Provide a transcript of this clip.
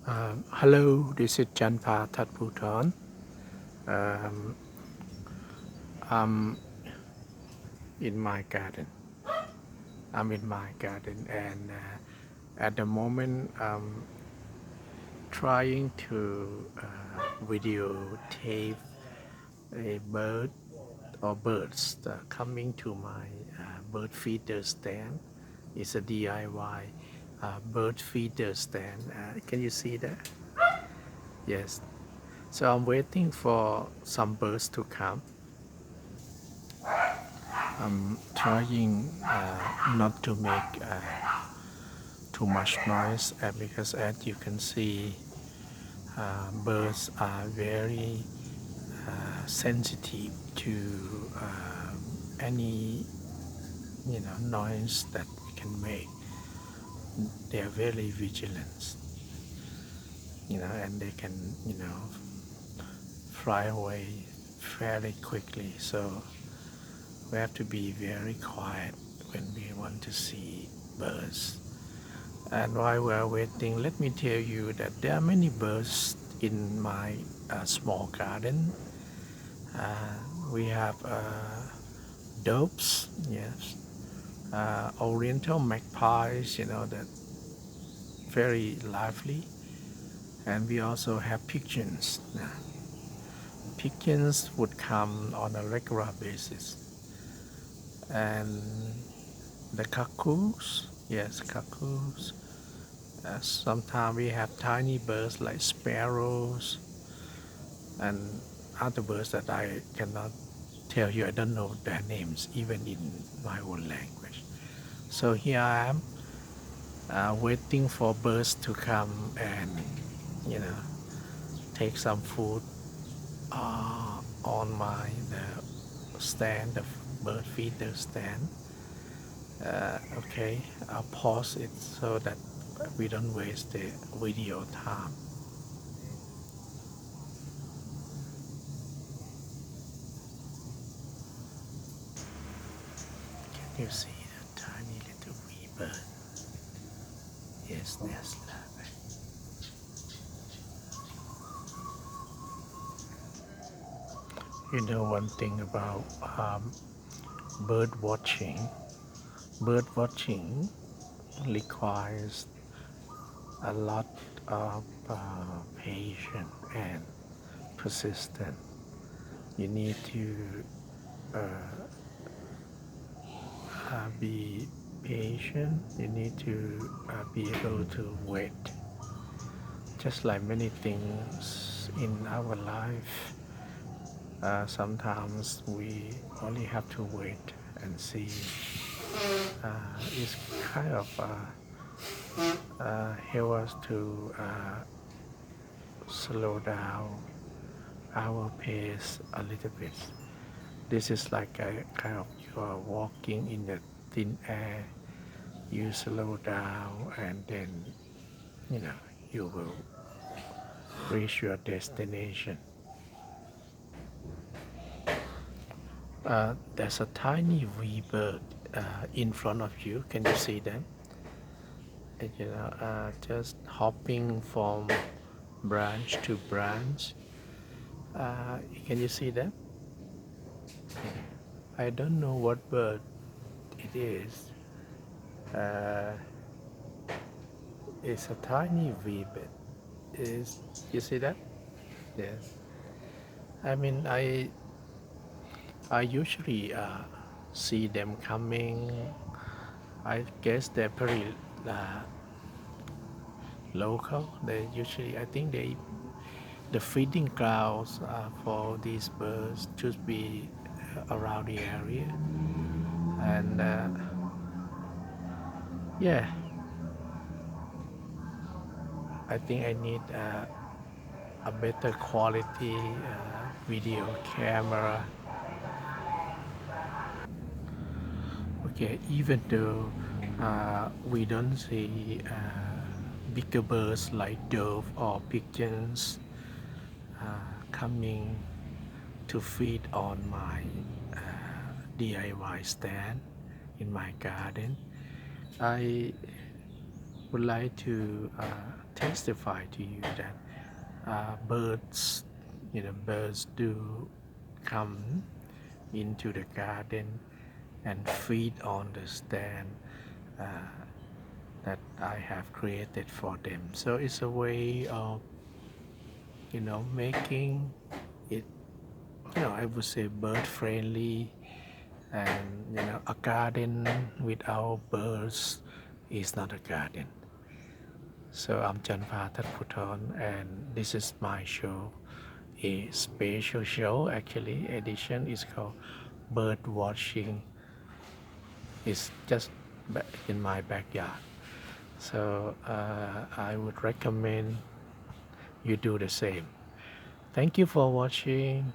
Hello, this is Chanpa Thatputhon. Um, I'm in my garden. I'm in my garden, and at the moment, I'm trying to videotape a bird or birds coming to my bird feeder stand. It's a DIY bird feeder stand. Can you see that? Yes. So I'm waiting for some birds to come. I'm trying not to make too much noise because as you can see, birds are very sensitive to any noise that we can make. They are very vigilant, and they can fly away fairly quickly. So we have to be very quiet when we want to see birds. And while we are waiting, let me tell you that there are many birds in my small garden. Uh, we have doves, yes, oriental magpies, that very lively, and we also have pigeons. Pigeons would come on a regular basis, and the cuckoos, yes, cuckoos. Sometimes we have tiny birds like sparrows and other birds that I cannot tell you. I don't know their names even in my own language. So here I am waiting for birds to come and you know take some food on my the stand, the bird feeder stand. Okay, I'll pause it so that we don't waste the video time. Can you see the tiny little wee bird? Yes, there's love. You know one thing about bird watching. Bird watching requires a lot of patience and persistence. You need to be patient. You need to be able to wait. Just like many things in our life, sometimes we only have to wait and see. It's kind of help us to slow down our pace a little bit. This is like a kind of you are walking in the thin air. You slow down and then you know you will reach your destination. There's a tiny wee bird in front of you. Can you see them? And, just hopping from branch to branch. Can you see them? I don't know what bird it is. Uh, it's a tiny wee bit. Is you see that? Yes. I mean, I usually see them coming. I guess they're pretty uh, local. They usually, I think the feeding grounds for these birds should be around the area. And yeah, I think I need a better quality video camera. Okay, even though we don't see bigger birds like dove or pigeons coming to feed on my DIY stand in my garden, I would like to testify to you that birds, birds do come into the garden and feed on the stand uh, that I have created for them. So it's a way of, making it, I would say bird friendly, and a garden without birds is not a garden. So I'm Chanpa Thatputhon, and this is my show, a special show actually. Edition is called Bird Watching. It's just in my backyard. So I would recommend you do the same. Thank you for watching.